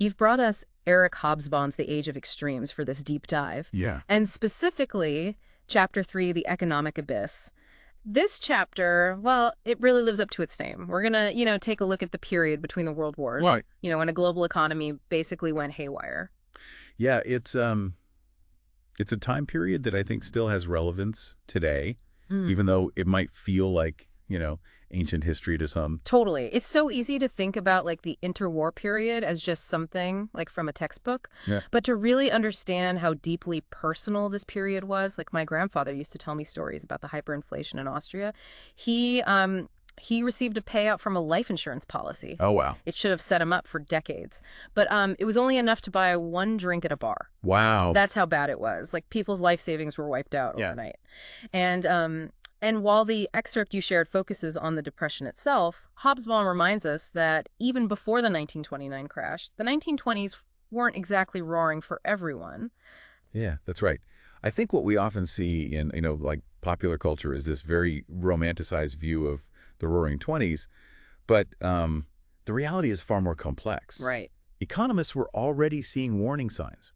You've brought us Eric Hobsbawm's The Age of Extremes for this deep dive. Yeah. And specifically, Chapter 3, The Economic Abyss. This chapter, well, it really lives up to its name. We're going to, take a look at the period between the world wars. Right. When a global economy basically went haywire. Yeah, it's a time period that I think still has relevance today, even though it might feel like, ancient history to some. Totally. It's so easy to think about like the interwar period as just something like from a textbook. Yeah. But to really understand how deeply personal this period was, like my grandfather used to tell me stories about the hyperinflation in Austria. He received a payout from a life insurance policy. Oh, wow. It should have set him up for decades. But it was only enough to buy one drink at a bar. Wow. That's how bad it was. Like people's life savings were wiped out overnight. And while the excerpt you shared focuses on the Depression itself, Hobsbawm reminds us that even before the 1929 crash, the 1920s weren't exactly roaring for everyone. Yeah, that's right. I think what we often see in, like popular culture is this very romanticized view of the Roaring '20s, but the reality is far more complex. Right. Economists were already seeing warning signs.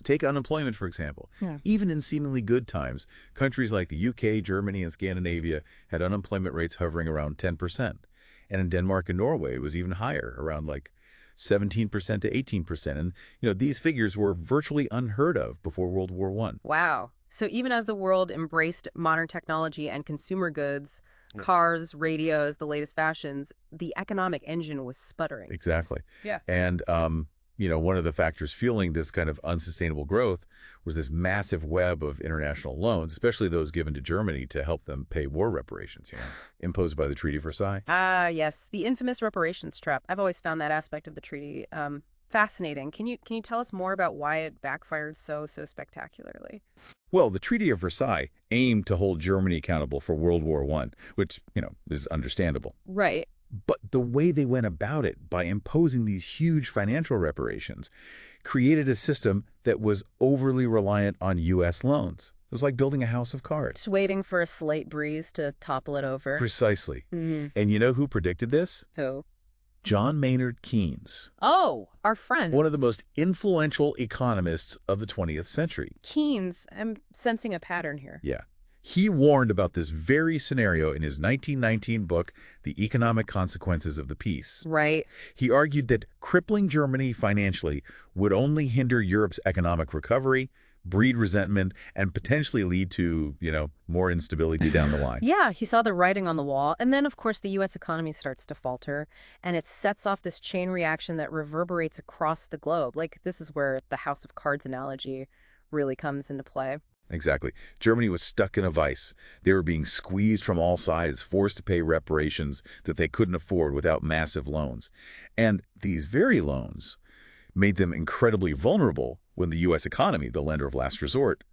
Take unemployment, for example. Yeah. Even in seemingly good times, countries like the UK, Germany, and Scandinavia had unemployment rates hovering around 10%. And in Denmark and Norway, it was even higher, around like 17% to 18%. And, these figures were virtually unheard of before World War I. Wow. So even as the world embraced modern technology and consumer goods, cars, radios, the latest fashions, the economic engine was sputtering. Exactly. Yeah. And, one of the factors fueling this kind of unsustainable growth was this massive web of international loans, especially those given to Germany to help them pay war reparations, imposed by the Treaty of Versailles. Ah, yes, the infamous reparations trap. I've always found that aspect of the treaty fascinating. Can you tell us more about why it backfired so spectacularly? Well, the Treaty of Versailles aimed to hold Germany accountable for World War I, which, is understandable. Right. But the way they went about it, by imposing these huge financial reparations, created a system that was overly reliant on U.S. loans. It was like building a house of cards. Just waiting for a slight breeze to topple it over. Precisely. Mm-hmm. And you know who predicted this? Who? John Maynard Keynes. Oh, our friend. One of the most influential economists of the 20th century. Keynes. I'm sensing a pattern here. Yeah. He warned about this very scenario in his 1919 book, The Economic Consequences of the Peace. Right. He argued that crippling Germany financially would only hinder Europe's economic recovery, breed resentment, and potentially lead to, more instability down the line. Yeah, he saw the writing on the wall. And then, of course, the U.S. economy starts to falter, and it sets off this chain reaction that reverberates across the globe. Like, this is where the house of cards analogy really comes into play. Exactly. Germany was stuck in a vice. They were being squeezed from all sides, forced to pay reparations that they couldn't afford without massive loans. And these very loans made them incredibly vulnerable when the U.S. economy, the lender of last resort,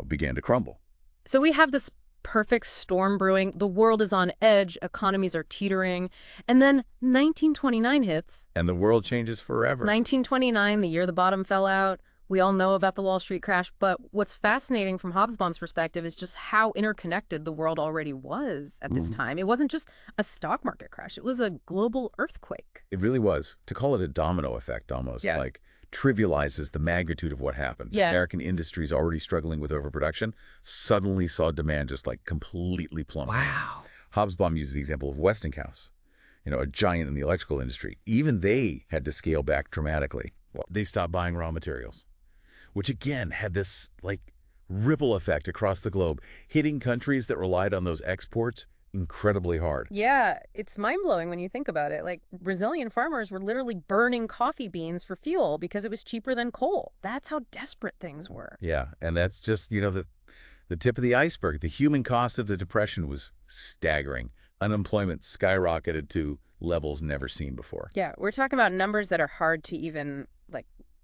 began to crumble. So we have this perfect storm brewing. The world is on edge. Economies are teetering. And then 1929 hits. And the world changes forever. 1929, the year the bottom fell out. We all know about the Wall Street crash, but what's fascinating from Hobsbawm's perspective is just how interconnected the world already was at this time. It wasn't just a stock market crash. It was a global earthquake. It really was. To call it a domino effect almost, like trivializes the magnitude of what happened. Yeah. American industries already struggling with overproduction suddenly saw demand just like completely plummet. Wow. Hobsbawm used the example of Westinghouse, a giant in the electrical industry. Even they had to scale back dramatically. Well, they stopped buying raw materials, which again had this ripple effect across the globe, hitting countries that relied on those exports incredibly hard. Yeah, it's mind-blowing when you think about it. Like, Brazilian farmers were literally burning coffee beans for fuel because it was cheaper than coal. That's how desperate things were. Yeah, and that's just, the tip of the iceberg. The human cost of the Depression was staggering. Unemployment skyrocketed to levels never seen before. Yeah, we're talking about numbers that are hard to even,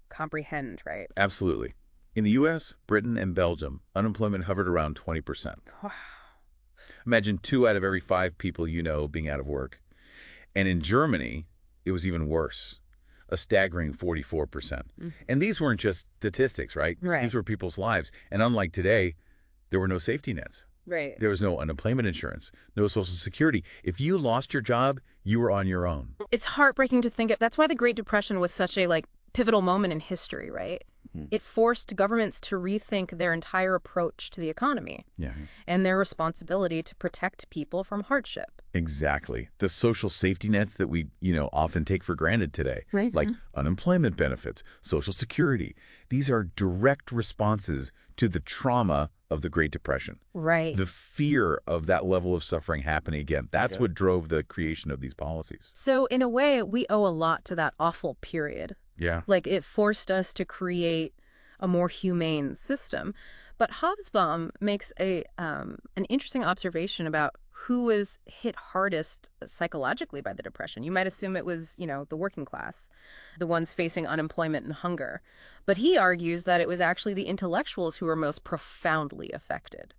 comprehend, right? Absolutely. In the U.S., Britain, and Belgium, unemployment hovered around 20%. Wow. Imagine 2 out of every 5 people being out of work. And in Germany, it was even worse, a staggering 44%. Mm-hmm. And these weren't just statistics, right? Right. These were people's lives. And unlike today, there were no safety nets. Right. There was no unemployment insurance, no Social Security. If you lost your job, you were on your own. It's heartbreaking to think of. That's why the Great Depression was such a pivotal moment in history, right? It forced governments to rethink their entire approach to the economy and their responsibility to protect people from hardship. Exactly. The social safety nets that we, often take for granted today, like unemployment benefits, Social Security. These are direct responses to the trauma of the Great Depression. Right. The fear of that level of suffering happening again. That's what drove the creation of these policies. So in a way, we owe a lot to that awful period. Yeah. It forced us to create a more humane system. But Hobsbawm makes an interesting observation about who was hit hardest psychologically by the Depression. You might assume it was, the working class, the ones facing unemployment and hunger. But he argues that it was actually the intellectuals who were most profoundly affected.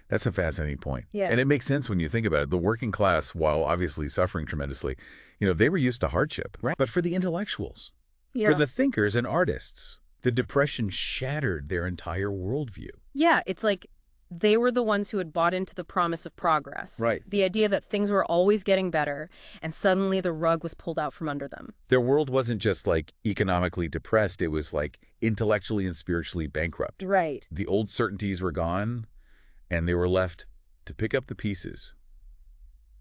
That's a fascinating point. Yeah. And it makes sense when you think about it. The working class, while obviously suffering tremendously, they were used to hardship. Right. But for the intellectuals, for the thinkers and artists, the Depression shattered their entire worldview. Yeah, it's like they were the ones who had bought into the promise of progress. Right. The idea that things were always getting better, and suddenly the rug was pulled out from under them. Their world wasn't just economically depressed, it was intellectually and spiritually bankrupt. Right. The old certainties were gone, and they were left to pick up the pieces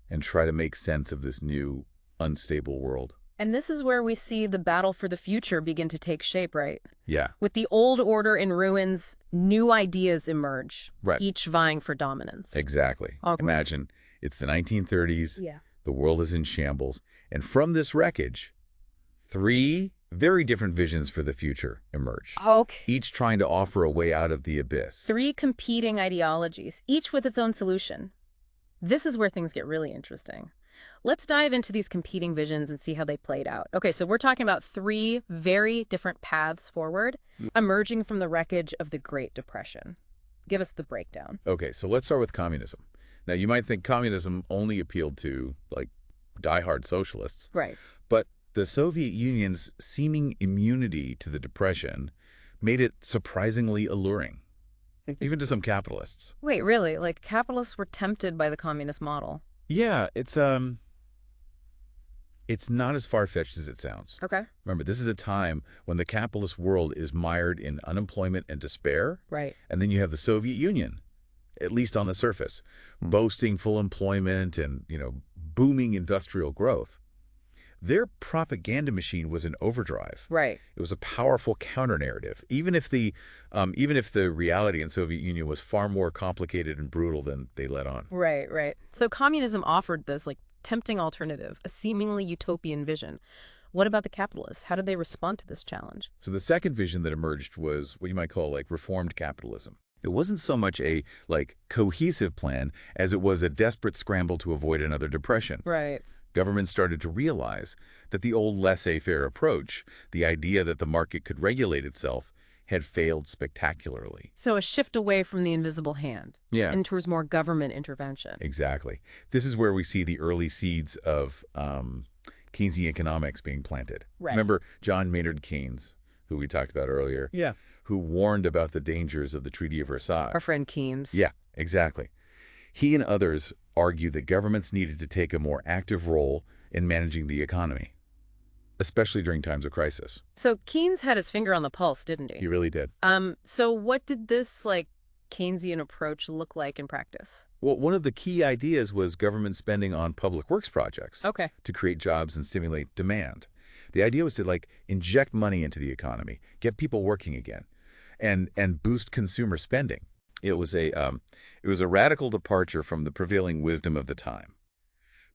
and try to make sense of this new, unstable world. And this is where we see the battle for the future begin to take shape, right? Yeah. With the old order in ruins, new ideas emerge, right. Each vying for dominance. Exactly. Okay. Imagine it's the 1930s, the world is in shambles, and from this wreckage, 3 very different visions for the future emerge. Okay. Each trying to offer a way out of the abyss. 3 competing ideologies, each with its own solution. This is where things get really interesting. Let's dive into these competing visions and see how they played out. Okay, so we're talking about 3 very different paths forward, emerging from the wreckage of the Great Depression. Give us the breakdown. Okay, so let's start with communism. Now, you might think communism only appealed to, diehard socialists. Right. But the Soviet Union's seeming immunity to the Depression made it surprisingly alluring, even to some capitalists. Wait, really? Capitalists were tempted by the communist model? Yeah, it's not as far-fetched as it sounds. Okay. Remember, this is a time when the capitalist world is mired in unemployment and despair. Right. And then you have the Soviet Union, at least on the surface, boasting full employment and, booming industrial growth. Their propaganda machine was in overdrive. Right. It was a powerful counter-narrative, even if the reality in Soviet Union was far more complicated and brutal than they let on. Right, right. So communism offered this tempting alternative, a seemingly utopian vision. What about the capitalists? How did they respond to this challenge? So the second vision that emerged was what you might call reformed capitalism. It wasn't so much a cohesive plan as it was a desperate scramble to avoid another depression. Right. Governments started to realize that the old laissez-faire approach, the idea that the market could regulate itself, had failed spectacularly. So a shift away from the invisible hand. Yeah. And towards more government intervention. Exactly. This is where we see the early seeds of Keynesian economics being planted. Right. Remember John Maynard Keynes, who we talked about earlier? Yeah. Who warned about the dangers of the Treaty of Versailles. Our friend Keynes. Yeah, exactly. He and others argued that governments needed to take a more active role in managing the economy, especially during times of crisis. So Keynes had his finger on the pulse, didn't he? He really did. So what did this Keynesian approach look like in practice? Well, one of the key ideas was government spending on public works projects to create jobs and stimulate demand. The idea was to inject money into the economy, get people working again, and boost consumer spending. It was a radical departure from the prevailing wisdom of the time,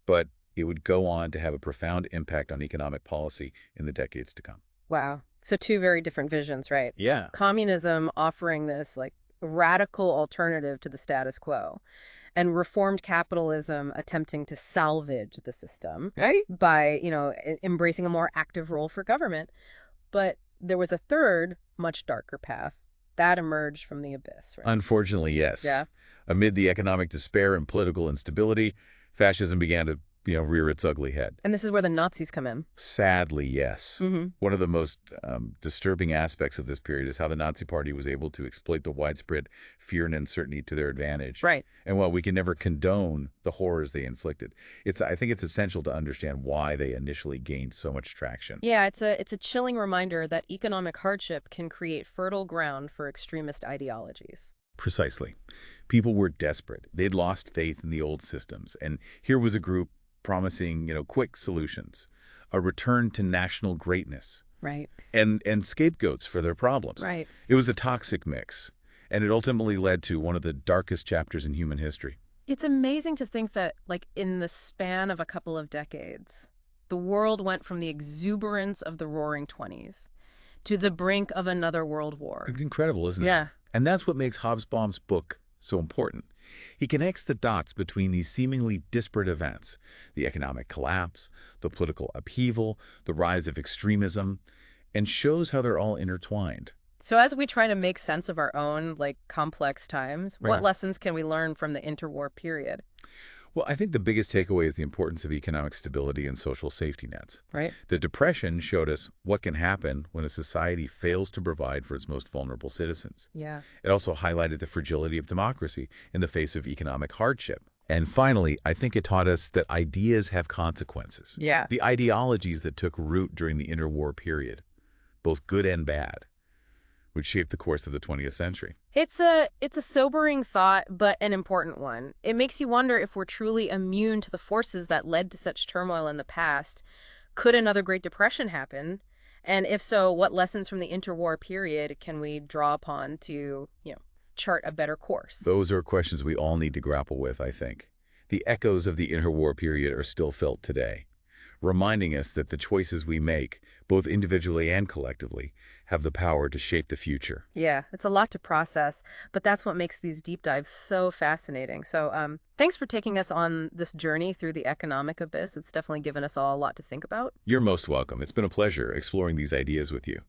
but it would go on to have a profound impact on economic policy in the decades to come. Wow. So 2 very different visions, right? Yeah. Communism offering this radical alternative to the status quo, and reformed capitalism attempting to salvage the system by, embracing a more active role for government. But there was a third, much darker path that emerged from the abyss, right? Unfortunately, yes. Yeah. Amid the economic despair and political instability, fascism began to rear its ugly head. And this is where the Nazis come in. Sadly, yes. One of the most disturbing aspects of this period is how the Nazi Party was able to exploit the widespread fear and uncertainty to their advantage. Right. And while we can never condone the horrors they inflicted, I think it's essential to understand why they initially gained so much traction. Yeah, it's a chilling reminder that economic hardship can create fertile ground for extremist ideologies. Precisely. People were desperate. They'd lost faith in the old systems. And here was a group promising, quick solutions, a return to national greatness. Right. And scapegoats for their problems. Right. It was a toxic mix, and it ultimately led to one of the darkest chapters in human history. It's amazing to think that, like, in the span of a couple of decades, the world went from the exuberance of the Roaring '20s to the brink of another world war. It's incredible, isn't it? Yeah. And that's what makes Hobsbawm's book so important. He connects the dots between these seemingly disparate events, the economic collapse, the political upheaval, the rise of extremism, and shows how they're all intertwined. So as we try to make sense of our own, like, complex times, Right. what lessons can we learn from the interwar period? Well, I think the biggest takeaway is the importance of economic stability and social safety nets. Right. The Depression showed us what can happen when a society fails to provide for its most vulnerable citizens. Yeah. It also highlighted the fragility of democracy in the face of economic hardship. And finally, I think it taught us that ideas have consequences. Yeah. The ideologies that took root during the interwar period, both good and bad, would shape the course of the 20th century. It's a sobering thought, but an important one. It makes you wonder if we're truly immune to the forces that led to such turmoil in the past. Could another Great Depression happen? And if so, what lessons from the interwar period can we draw upon to, chart a better course? Those are questions we all need to grapple with, I think. The echoes of the interwar period are still felt today, reminding us that the choices we make, both individually and collectively, have the power to shape the future. Yeah, it's a lot to process, but that's what makes these deep dives so fascinating. So thanks for taking us on this journey through the economic abyss. It's definitely given us all a lot to think about. You're most welcome. It's been a pleasure exploring these ideas with you.